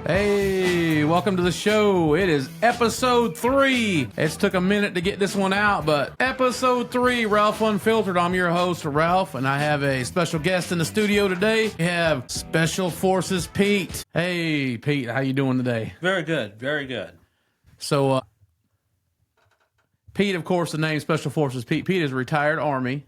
Hey, welcome to the show. It is episode 3. It's took a minute to get this one out, but episode 3, Ralph Unfiltered. I'm your host, Ralph, and I have a special guest in the studio today. We have Special Forces Pete. Hey, Pete, how you doing today? Very good, very good. So, Pete, of course, the name Special Forces Pete. Pete is a retired Army.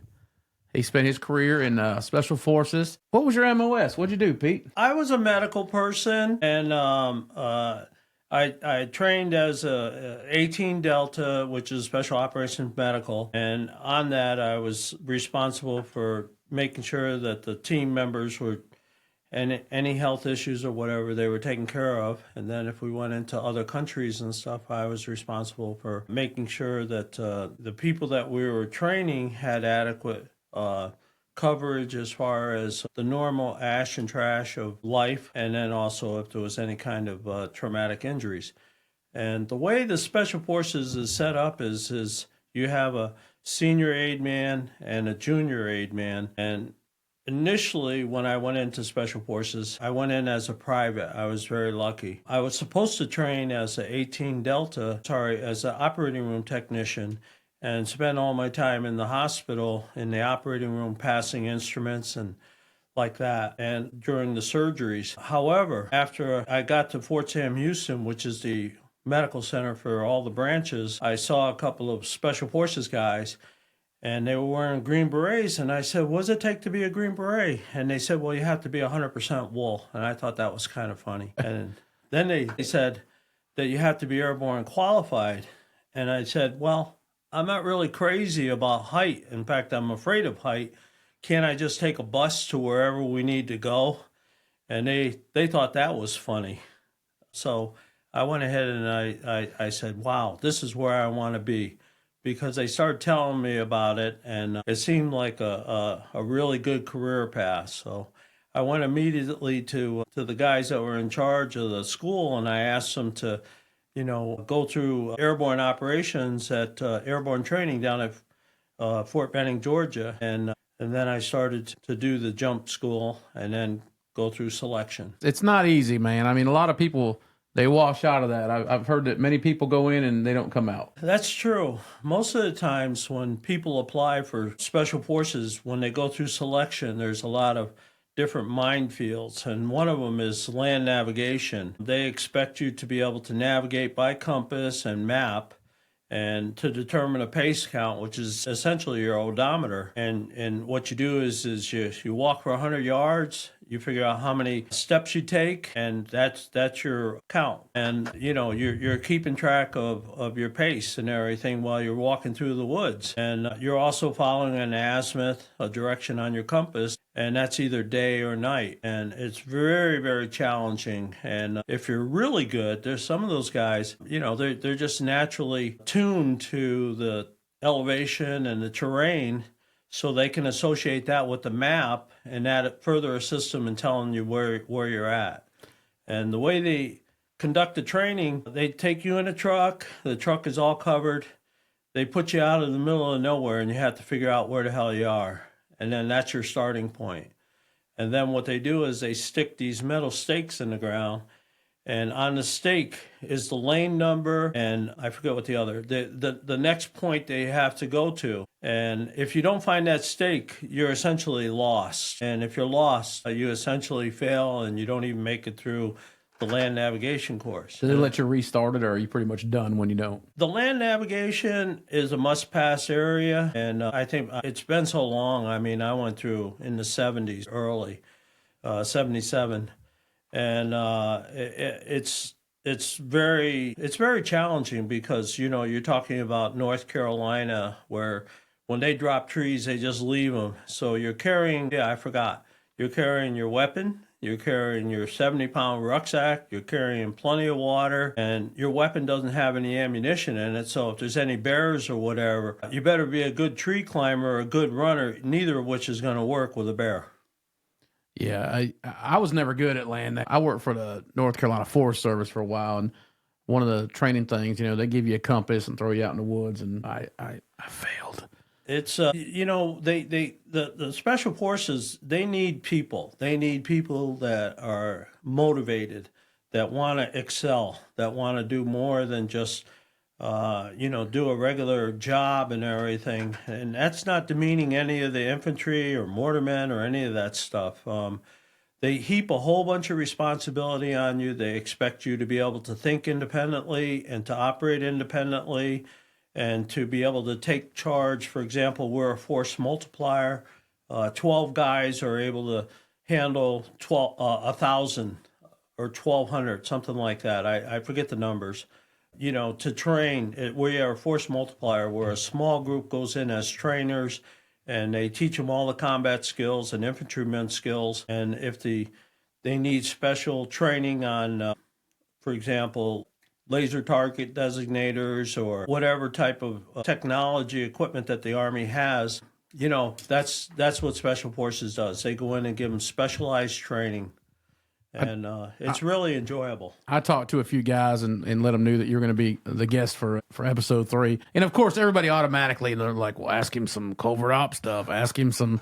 He spent his career in Special Forces. What was your MOS? What'd you do, Pete? I was a medical person, and I trained as a 18 Delta, which is Special Operations Medical, and on that I was responsible for making sure that the team members were any health issues or whatever they were taken care of. And then if we went into other countries and stuff, I was responsible for making sure that the people that we were training had adequate coverage as far as the normal ash and trash of life, and then also if there was any kind of traumatic injuries. And the way the Special Forces is set up is you have a senior aid man and a junior aid man. And initially, when I went into Special Forces, I went in as a private. I was very lucky. I was supposed to train as an 18 Delta, as an operating room technician, and spend all my time in the hospital, in the operating room, passing instruments and like that, and during the surgeries. However, after I got to Fort Sam Houston, which is the medical center for all the branches, I saw a couple of Special Forces guys, and they were wearing green berets, and I said, what does it take to be a green beret? And they said, well, you have to be 100% wool. And I thought that was kind of funny. And then they said that you have to be airborne qualified. And I said, well, I'm not really crazy about height. In fact, I'm afraid of height. Can't I just take a bus to wherever we need to go? And they thought that was funny. So I went ahead and I said, wow, this is where I want to be. Because they started telling me about it, and it seemed like a really good career path. So I went immediately to the guys that were in charge of the school, and I asked them to go through airborne operations at airborne training down at Fort Benning, Georgia. And then I started to do the jump school and then go through selection. It's not easy, man. I mean, a lot of people, they wash out of that. I've heard that many people go in and they don't come out. That's true. Most of the times when people apply for Special Forces, when they go through selection, there's a lot of different minefields, and one of them is land navigation. They expect you to be able to navigate by compass and map and to determine a pace count, which is essentially your odometer. And what you do is you walk for 100 yards, you figure out how many steps you take, and that's your count. And you're keeping track of your pace and everything while you're walking through the woods. And you're also following an azimuth, a direction on your compass, and that's either day or night. And it's very, very challenging. And if you're really good, there's some of those guys, they're just naturally tuned to the elevation and the terrain, so they can associate that with the map, and that further assists them in telling you where you're at. And the way they conduct the training, they take you in a truck. The truck is all covered. They put you out in the middle of nowhere, and you have to figure out where the hell you are. And then that's your starting point. And then what they do is they stick these metal stakes in the ground, and on the stake is the lane number, and I forget what the next point they have to go to. And if you don't find that stake, you're essentially lost. And if you're lost, you essentially fail, and you don't even make it through the land navigation course. Do they let you restart it, or are you pretty much done when you don't? The land navigation is a must-pass area, and I think it's been so long. I mean, I went through in the 70s, early, 77. And it's very challenging because you're talking about North Carolina, where when they drop trees they just leave them. So you're carrying you're carrying your weapon, you're carrying your 70-pound rucksack, you're carrying plenty of water, and your weapon doesn't have any ammunition in it. So if there's any bears or whatever, you better be a good tree climber or a good runner, neither of which is going to work with a bear. Yeah, I was never good at land. I worked for the North Carolina Forest Service for a while, and one of the training things, they give you a compass and throw you out in the woods, and I failed. It's the Special Forces, they need people. They need people that are motivated. that want to excel, that want to do more than just do a regular job and everything. And that's not demeaning any of the infantry or mortarmen or any of that stuff. They heap a whole bunch of responsibility on you. They expect you to be able to think independently and to operate independently and to be able to take charge. For example, we're a force multiplier. 12 guys are able to handle 1,000 or 1,200, something like that. I forget the numbers. To train, we are a force multiplier where a small group goes in as trainers and they teach them all the combat skills and infantryman skills. And if they need special training on, for example, laser target designators or whatever type of technology equipment that the Army has, that's what Special Forces does. They go in and give them specialized training. And it's really enjoyable. I talked to a few guys and let them know that you're going to be the guest for episode 3. And of course, everybody automatically, they're like, well, ask him some covert op stuff. Ask him some,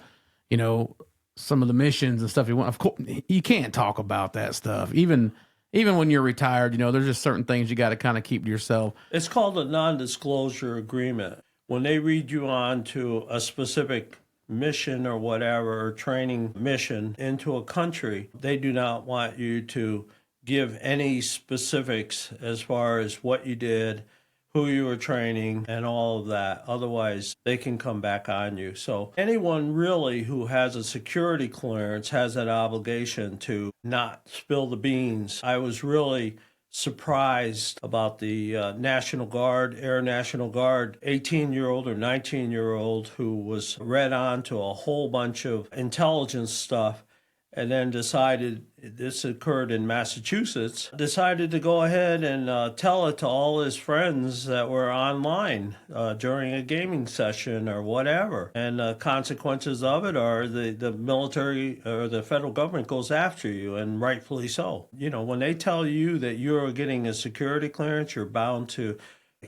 some of the missions and stuff you want. Of course, you can't talk about that stuff. Even when you're retired, there's just certain things you got to kind of keep to yourself. It's called a non-disclosure agreement. When they read you on to a specific mission or whatever, or training mission into a country, they do not want you to give any specifics as far as what you did, who you were training, and all of that. Otherwise, they can come back on you. So anyone really who has a security clearance has that obligation to not spill the beans. I was really surprised about the National Guard, Air National Guard, 18-year-old or 19-year-old who was read on to a whole bunch of intelligence stuff and then decided, this occurred in Massachusetts, decided to go ahead and tell it to all his friends that were online during a gaming session or whatever. And the consequences of it are the military or the federal government goes after you, and rightfully so. When they tell you that you're getting a security clearance, you're bound to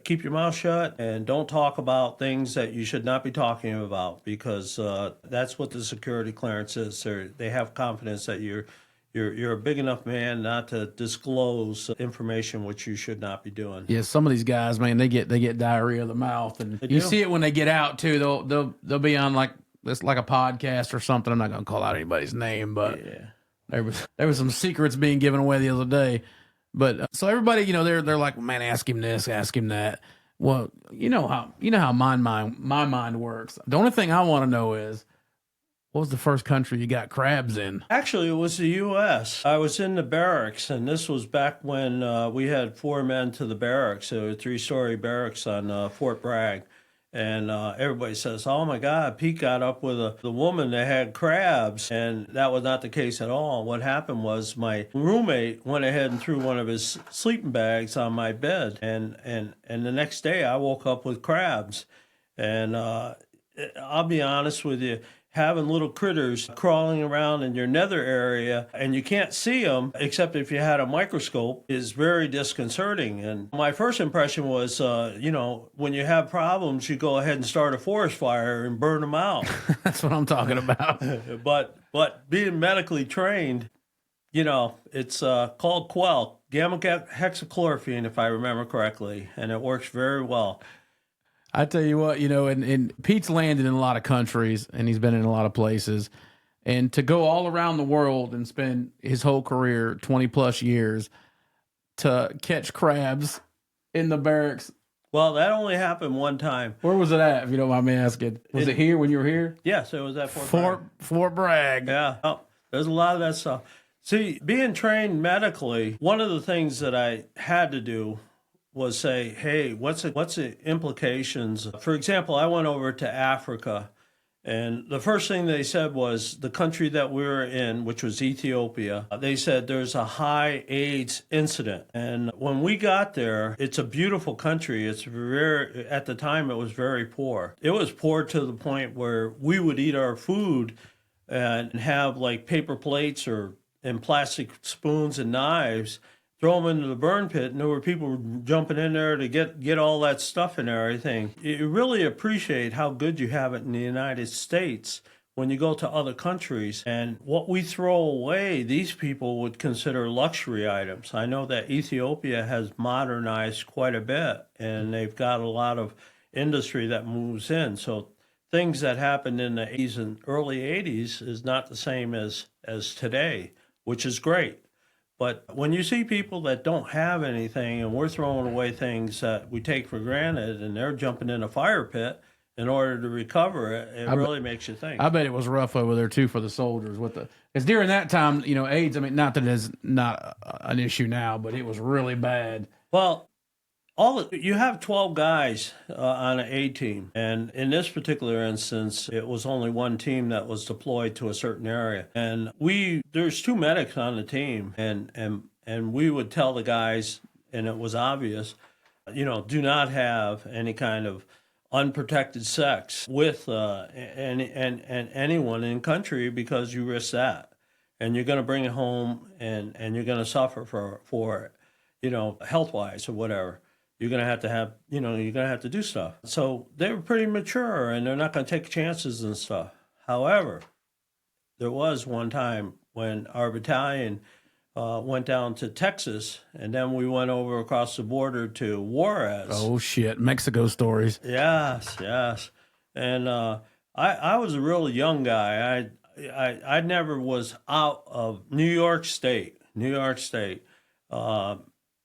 keep your mouth shut and don't talk about things that you should not be talking about, because that's what the security clearance is. They have confidence that you're a big enough man not to disclose information which you should not be doing. Yeah, some of these guys, man, they get diarrhea of the mouth, and you see it when they get out too. They'll be on like a podcast or something. I'm not going to call out anybody's name, but there was some secrets being given away the other day. But so everybody, they're like, man, ask him this, ask him that. Well, you know how my mind works. The only thing I want to know is, what was the first country you got crabs in? Actually, it was the U.S. I was in the barracks, and this was back when we had 4 men to the barracks. There were 3-story barracks on Fort Bragg. And everybody says, oh, my God, Pete got up with the woman that had crabs. And that was not the case at all. What happened was my roommate went ahead and threw one of his sleeping bags on my bed. And the next day I woke up with crabs. And I'll be honest with you, having little critters crawling around in your nether area and you can't see them except if you had a microscope is very disconcerting. And my first impression was, when you have problems, you go ahead and start a forest fire and burn them out. That's what I'm talking about. But being medically trained, it's called Quell, gamma hexachlorophene, if I remember correctly, and it works very well. I tell you what, and Pete's landed in a lot of countries and he's been in a lot of places. And to go all around the world and spend his whole career, 20 plus years, to catch crabs in the barracks. Well, that only happened one time. Where was it at, if you don't mind me asking? Was it here when you were here? Yes, it was at Fort Bragg. Yeah, there's a lot of that stuff. See, being trained medically, one of the things that I had to do was say, hey, what's the implications? For example, I went over to Africa, and the first thing they said was the country that we were in, which was Ethiopia, they said there's a high AIDS incident. And when we got there, it's a beautiful country. It's at the time, it was very poor. It was poor to the point where we would eat our food and have like paper plates and plastic spoons and knives, throw them into the burn pit, and there were people jumping in there to get all that stuff and everything. You really appreciate how good you have it in the United States when you go to other countries and what we throw away, these people would consider luxury items. I know that Ethiopia has modernized quite a bit and they've got a lot of industry that moves in. So things that happened in the 80s and early 80s is not the same as today, which is great. But when you see people that don't have anything and we're throwing away things that we take for granted and they're jumping in a fire pit in order to recover it, it really makes you think. I bet it was rough over there too for the soldiers because during that time, AIDS, I mean, not that it's not an issue now, but it was really bad. Well, you have 12 guys on an A team, and in this particular instance, it was only one team that was deployed to a certain area, and there's 2 medics on the team, and we would tell the guys, and it was obvious, do not have any kind of unprotected sex with anyone in country because you risk that, and you're going to bring it home, and you're going to suffer for it, health wise or whatever. You're going to have, you're going to have to do stuff. So they were pretty mature and they're not going to take chances and stuff. However, there was one time when our battalion went down to Texas and then we went over across the border to Juarez. Oh, shit. Mexico stories. Yes. And I was a really young guy. I never was out of New York State.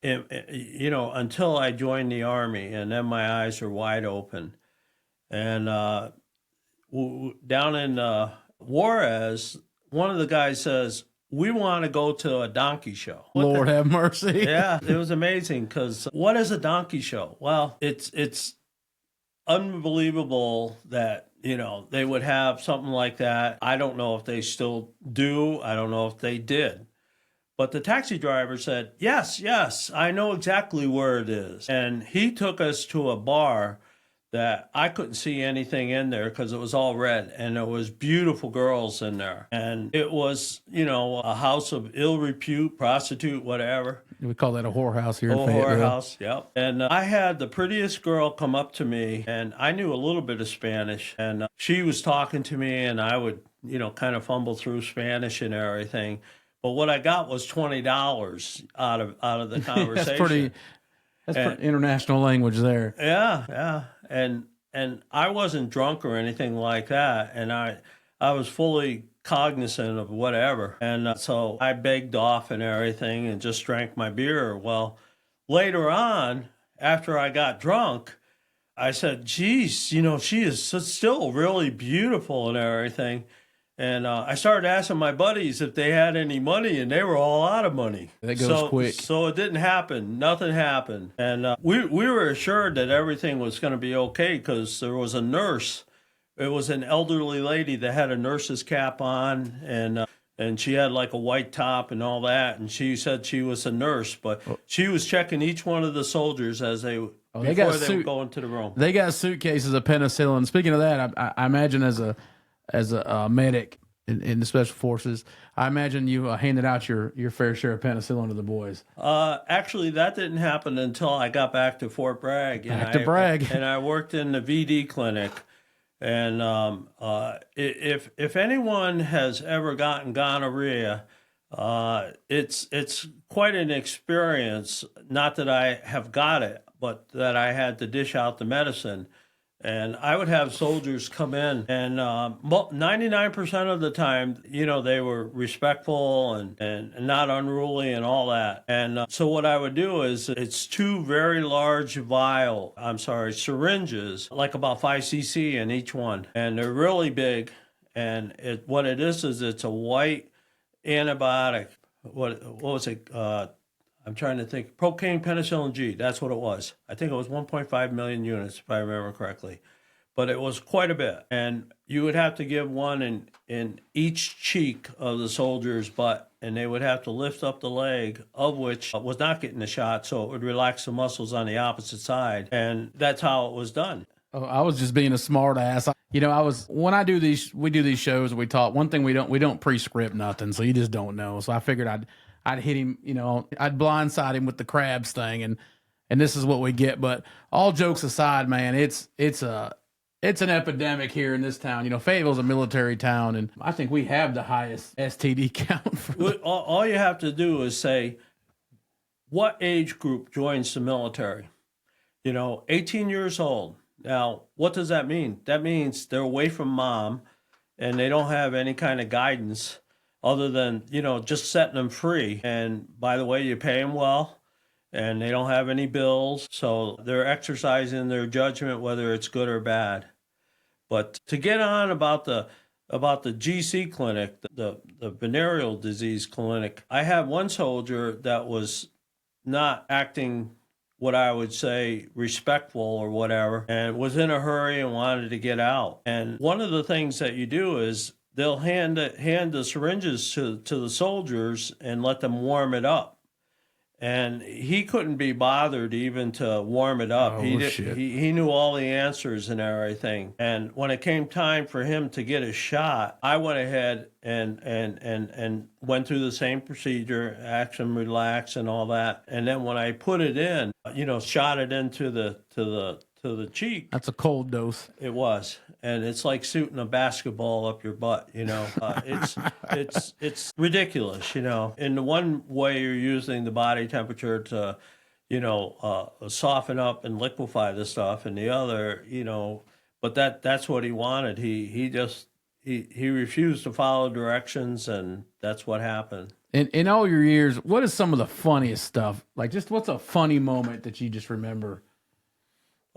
Until I joined the Army, and then my eyes are wide open. And down in Juarez, one of the guys says, "We want to go to a donkey show." Lord have mercy. Yeah, it was amazing because what is a donkey show? Well, it's unbelievable that they would have something like that. I don't know if they still do. I don't know if they did. But the taxi driver said, yes, I know exactly where it is. And he took us to a bar that I couldn't see anything in there because it was all red. And there was beautiful girls in there. And it was, a house of ill repute, prostitute, whatever. We call that a whorehouse here in Fayetteville. Whorehouse, yep. And I had the prettiest girl come up to me. And I knew a little bit of Spanish. And she was talking to me. And I would, kind of fumble through Spanish and everything. But what I got was $20 out of the conversation. That's pretty international language there. Yeah. And I wasn't drunk or anything like that. And I was fully cognizant of whatever. And so I begged off and everything and just drank my beer. Well, later on, after I got drunk, I said, geez, she is still really beautiful and everything. And I started asking my buddies if they had any money, and they were all out of money. That goes quick. So it didn't happen. Nothing happened. And we were assured that everything was going to be okay because there was a nurse. It was an elderly lady that had a nurse's cap on, and she had like a white top and all that. And she said she was a nurse, but she was checking each one of the soldiers as they would go into the room. They got suitcases of penicillin. Speaking of that, I imagine as a medic in the special forces, I imagine you handed out your fair share of penicillin to the boys. Actually, that didn't happen until I got back to Fort Bragg. And I worked in the VD clinic. And if anyone has ever gotten gonorrhea, it's quite an experience. Not that I have got it, but that I had to dish out the medicine. And I would have soldiers come in, and 99% of the time, they were respectful and not unruly and all that. And so what I would do is it's 2 very large syringes, like about 5 cc in each one. And they're really big. And what it is it's a white antibiotic. What was it? I'm trying to think. Procaine penicillin G, that's what it was. I think it was 1.5 million units, if I remember correctly. But it was quite a bit. And you would have to give one in each cheek of the soldier's butt, and they would have to lift up the leg, of which was not getting the shot, so it would relax the muscles on the opposite side. And that's how it was done. Oh, I was just being a smart ass. When we do these shows, we talk. One thing we don't pre-script nothing, so you just don't know. So I figured I'd hit him, I'd blindside him with the crabs thing, and this is what we get. But all jokes aside, man, it's It's an epidemic here in this town. You know, Fayetteville's a military town, and I think we have the highest STD count. All you have to do is say, what age group joins the military? 18 years old. Now, what does that mean? That means they're away from mom and they don't have any kind of guidance other than, just setting them free. And by the way, you pay them well and they don't have any bills. So they're exercising their judgment, whether it's good or bad. But to get on about the GC clinic, the venereal disease clinic, I had one soldier that was not acting what I would say respectful or whatever, and was in a hurry and wanted to get out. And one of the things that you do is they'll hand the syringes to the soldiers and let them warm it up. And he couldn't be bothered even to warm it up. He knew all the answers and everything. And when it came time for him to get a shot, I went ahead and went through the same procedure, ask him relax and all that. And then when I put it in, shot it into the cheek. That's a cold dose. It was, and it's like shooting a basketball up your butt. It's ridiculous. In the one way you're using the body temperature to, soften up and liquefy the stuff, and the other, but that's what he wanted. He refused to follow directions, and that's what happened. In all your years, what is some of the funniest stuff? Like, just what's a funny moment that you just remember?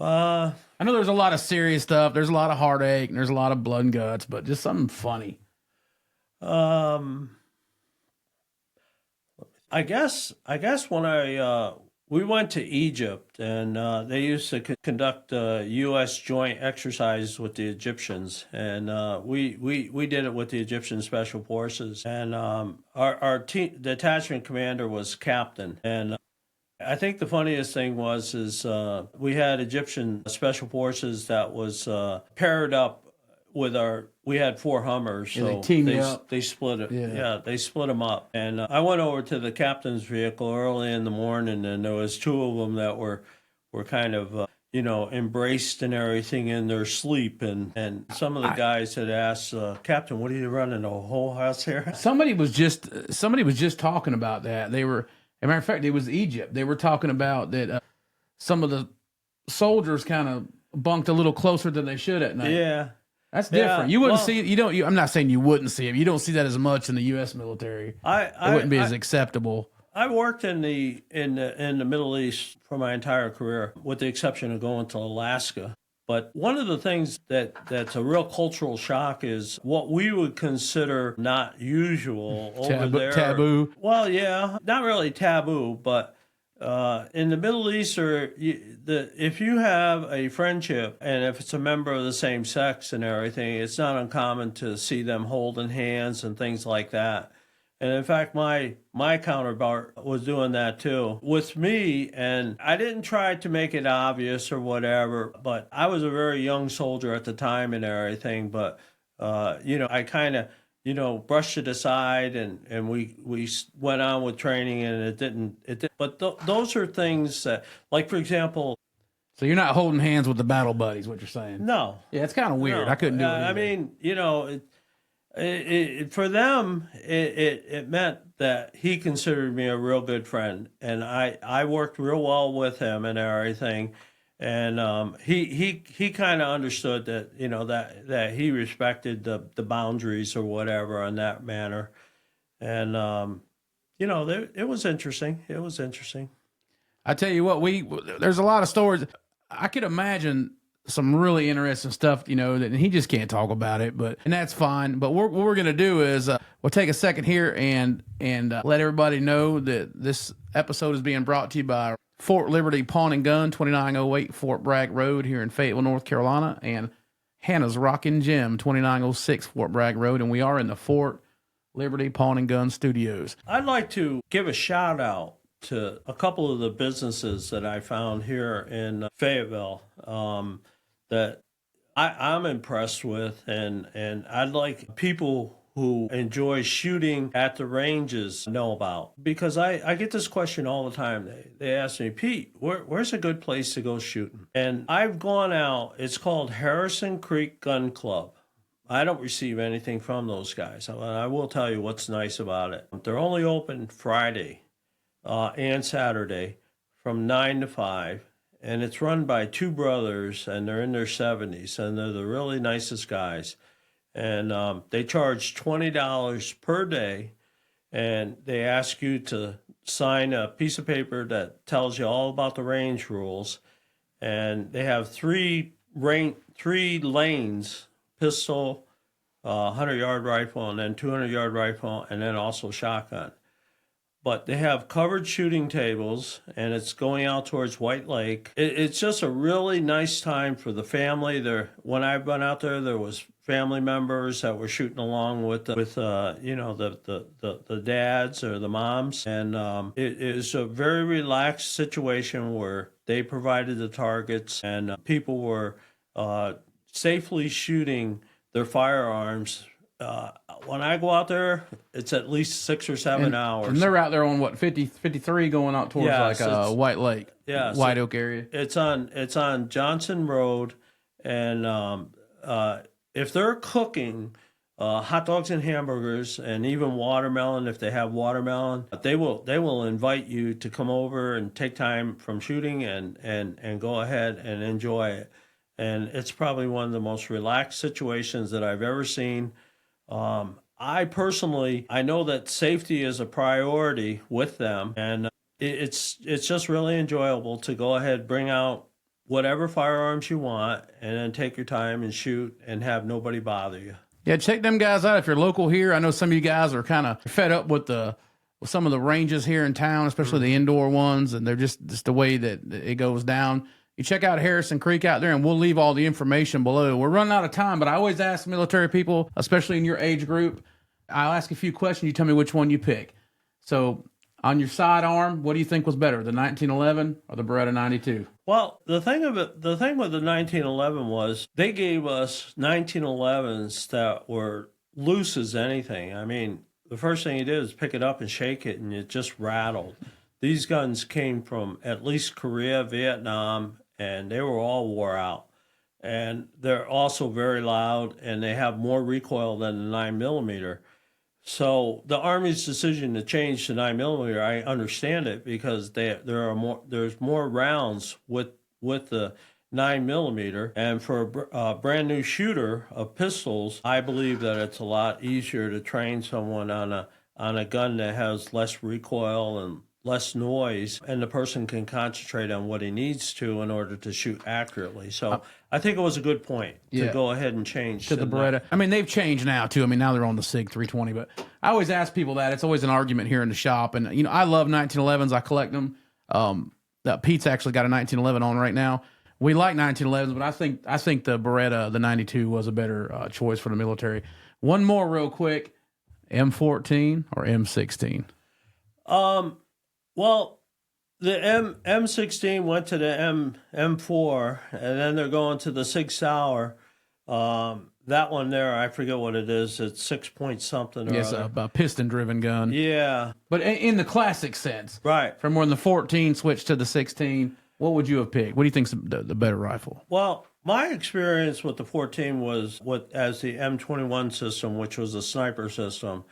I know there's a lot of serious stuff. There's a lot of heartache and there's a lot of blood and guts, but just something funny. I guess when we went to Egypt and they used to conduct U.S. joint exercises with the Egyptians, and we did it with the Egyptian Special Forces, and our team detachment commander was captain, and I think the funniest thing was we had Egyptian Special Forces that was paired up with we had 4 Hummers. So they teamed up. They split it. Yeah, they split them up. And I went over to the captain's vehicle early in the morning, and there was 2 of them that were kind of, embraced and everything in their sleep. And some of the guys had asked, Captain, what are you running, a whole house here? Somebody was just talking about that. They were, as a matter of fact, it was Egypt. They were talking about that some of the soldiers kind of bunked a little closer than they should at night. Yeah. That's different. You wouldn't see it. I'm not saying you wouldn't see it. You don't see that as much in the U.S. military. It wouldn't be as acceptable. I worked in the Middle East for my entire career, with the exception of going to Alaska. But one of the things that's a real cultural shock is what we would consider not usual over there. Taboo. Well, yeah, not really taboo, but in the Middle East, if you have a friendship and if it's a member of the same sex and everything, it's not uncommon to see them holding hands and things like that. And in fact, my counterpart was doing that too with me. And I didn't try to make it obvious or whatever, but I was a very young soldier at the time and everything. But, I kind of, brushed it aside and we went on with training, and it didn't. But those are things that, like, for example. So you're not holding hands with the battle buddies, what you're saying? No. Yeah, it's kind of weird. No. I couldn't do it either. I mean, for them, it meant that he considered me a real good friend, and I worked real well with him and everything, and he kind of understood that that he respected the boundaries or whatever in that manner, and it was interesting. It was interesting. I tell you what, there's a lot of stories. I could imagine some really interesting stuff, that he just can't talk about it, and that's fine. But what we're going to do is we'll take a second here and let everybody know that this episode is being brought to you by Fort Liberty Pawn and Gun, 2908 Fort Bragg Road here in Fayetteville, North Carolina, and Hannah's Rockin' Gym, 2906 Fort Bragg Road, and we are in the Fort Liberty Pawn and Gun Studios. I'd like to give a shout out to a couple of the businesses that I found here in Fayetteville that I'm impressed with, and I'd like people who enjoy shooting at the ranges know about. Because I get this question all the time. They ask me, Pete, where's a good place to go shooting? And I've gone out, it's called Harrison Creek Gun Club. I don't receive anything from those guys. I will tell you what's nice about it. They're only open Friday and Saturday from 9 to 5. And it's run by two brothers, and they're in their 70s, and they're the really nicest guys. And they charge $20 per day, and they ask you to sign a piece of paper that tells you all about the range rules. And they have three lanes, pistol, 100-yard rifle, and then 200-yard rifle, and then also shotgun. But they have covered shooting tables, and it's going out towards White Lake. It's just a really nice time for the family. When I've been out there was family members that were shooting along with the dads or the moms, and it is a very relaxed situation where they provided the targets, and people were safely shooting their firearms. When I go out there, it's at least 6 or 7 hours. And they're out there on what, 53 going out towards White Lake, White Oak area. It's on Johnson Road, and if they're cooking hot dogs and hamburgers and even watermelon, if they have watermelon, they will invite you to come over and take time from shooting and go ahead and enjoy it. And it's probably one of the most relaxed situations that I've ever seen. I personally, I know that safety is a priority with them, and it's just really enjoyable to go ahead, bring out whatever firearms you want, and then take your time and shoot and have nobody bother you. Yeah, check them guys out if you're local here. I know some of you guys are kind of fed up with some of the ranges here in town, especially the indoor ones, and they're just the way that it goes down. You check out Harrison Creek out there, and we'll leave all the information below. We're running out of time, but I always ask military people, especially in your age group, I'll ask a few questions. You tell me which one you pick. So on your sidearm, what do you think was better, the 1911 or the Beretta 92? Well, the thing with the 1911 was they gave us 1911s that were loose as anything. I mean, the first thing you did is pick it up and shake it, and it just rattled. These guns came from at least Korea, Vietnam, and they were all wore out. And they're also very loud, and they have more recoil than the 9mm. So the Army's decision to change to 9mm, I understand it, because there's more rounds with the 9mm, and for a brand new shooter of pistols, I believe that it's a lot easier to train someone on a gun that has less recoil and less noise, and the person can concentrate on what he needs to in order to shoot accurately. So I think it was a good point to go ahead and change to the Beretta. I mean, they've changed now too. I mean, now they're on the SIG 320, but I always ask people that. It's always an argument here in the shop. And, you know, I love 1911s. I collect them. Pete's actually got a 1911 on right now. We like 1911s, but I think the Beretta, the 92, was a better choice for the military. One more real quick, M14 or M16? Well, the M16 went to the M4, and then they're going to the Sig Sauer. That one there, I forget what it is. It's 6 point something. Yes, a piston-driven gun. Yeah. But in the classic sense, right? From when the 14 switched to the 16, what would you have picked? What do you think's the better rifle? Well, my experience with the 14 was as the M21 system, which was a sniper system.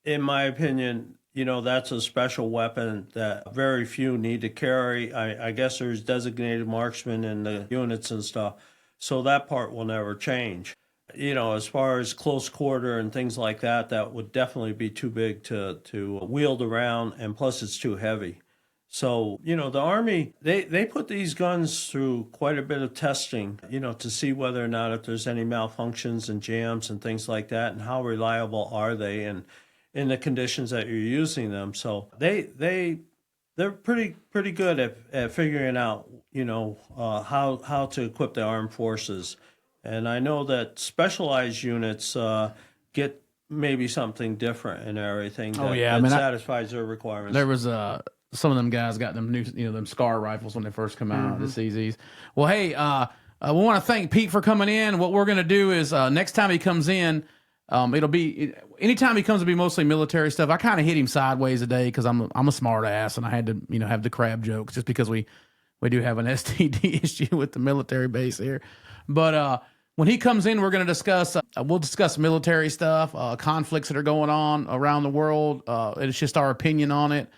In my opinion, you know, that's a special weapon that very few need to carry. I guess there's designated marksmen in the units and stuff, so that part will never change. You know, as far as close quarter and things like that, that would definitely be too big to wield around, and plus it's too heavy. So, you know, the Army, they put these guns through quite a bit of testing, you know, to see whether or not if there's any malfunctions and jams and things like that, and how reliable are they, and in the conditions that you're using them. So they're pretty good at figuring out, you know, how to equip the armed forces. And I know that specialized units get maybe something different and everything that satisfies their requirements. There was some of them guys got them new, you know, them SCAR rifles when they first come out, the CZs. Well, hey, we want to thank Pete for coming in. What we're going to do is next time he comes in, It'll be anytime he comes to be mostly military stuff. I kind of hit him sideways today because I'm a smart ass and I had to have the crab jokes just because we do have an STD issue with the military base here. But when he comes in, we're going to discuss. We'll discuss military stuff, conflicts that are going on around the world. It's just our opinion on it,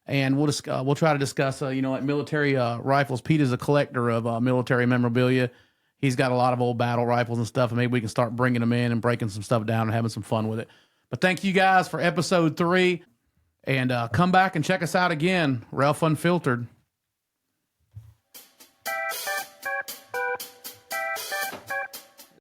and we'll try to discuss. Like military rifles. Pete is a collector of military memorabilia. He's got a lot of old battle rifles and stuff, and maybe we can start bringing them in and breaking some stuff down and having some fun with it. But thank you guys for episode 3, and come back and check us out again. Ralph Unfiltered.